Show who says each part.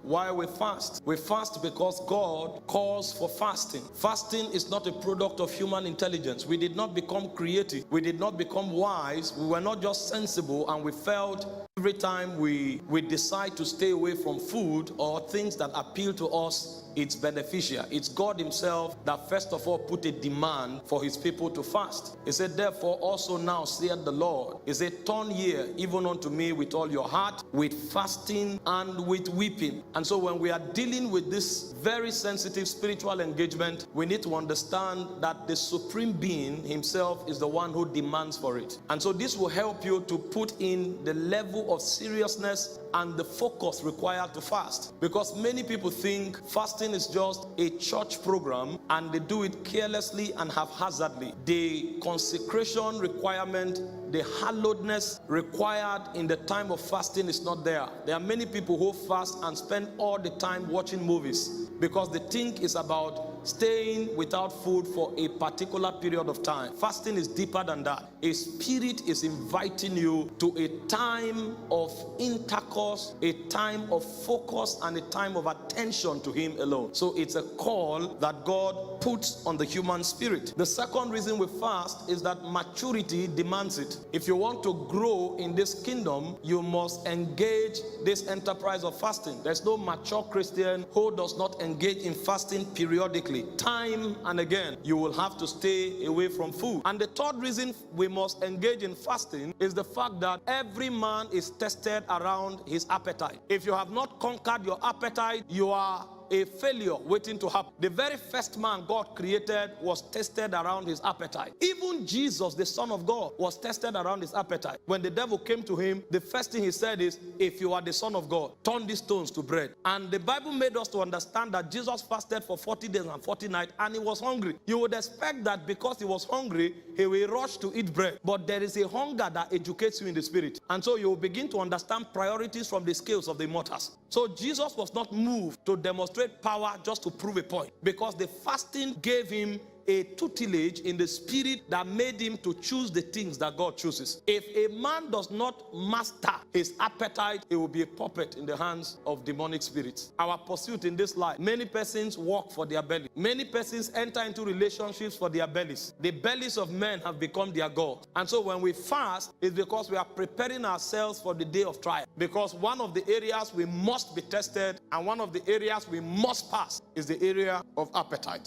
Speaker 1: why we fast. We fast because God calls for fasting. Fasting is not a product of human intelligence. We did not become creative. We did not become wise. We were not just sensible, and we felt every time we decide to stay away from food or things that appeal to us, it's beneficial. It's God himself that first of all put a demand for his people to fast. He said, therefore also now saith the Lord, he said, turn ye even unto me with all your heart, with fasting and with weeping. And so when we are dealing with this very sensitive spiritual engagement, we need to understand that the supreme being himself is the one who demands for it. And so this will help you to put in the level of seriousness and the focus required to fast. Because many people think fasting is just a church program and they do it carelessly and haphazardly. The consecration requirement, the hallowedness required in the time of fasting is not there. There are many people who fast and spend all the time watching movies because they think it's about staying without food for a particular period of time. Fasting is deeper than that. A spirit is inviting you to a time of intercourse, a time of focus, and a time of attention to him alone. So it's a call that God puts on the human spirit. The second reason we fast is that maturity demands it. If you want to grow in this kingdom, you must engage this enterprise of fasting. There's no mature Christian who does not engage in fasting periodically. Time and again, you will have to stay away from food. And the third reason we must engage in fasting is the fact that every man is tested around his appetite. If you have not conquered your appetite, you are a failure waiting to happen. The very first man God created was tested around his appetite. Even Jesus, the Son of God, was tested around his appetite. When the devil came to him, the first thing he said is, if you are the Son of God, turn these stones to bread. And the Bible made us to understand that Jesus fasted for 40 days and 40 nights and he was hungry. You would expect that because he was hungry, he will rush to eat bread. But there is a hunger that educates you in the spirit. And so you will begin to understand priorities from the scales of the immortals. So Jesus was not moved to demonstrate power just to prove a point, because the fasting gave him a tutelage in the spirit that made him to choose the things that God chooses. If a man does not master his appetite, he will be a puppet in the hands of demonic spirits. Our pursuit in this life, many persons walk for their belly. Many persons enter into relationships for their bellies. The bellies of men have become their God. And so when we fast, it's because we are preparing ourselves for the day of trial. Because one of the areas we must be tested and one of the areas we must pass is the area of appetite.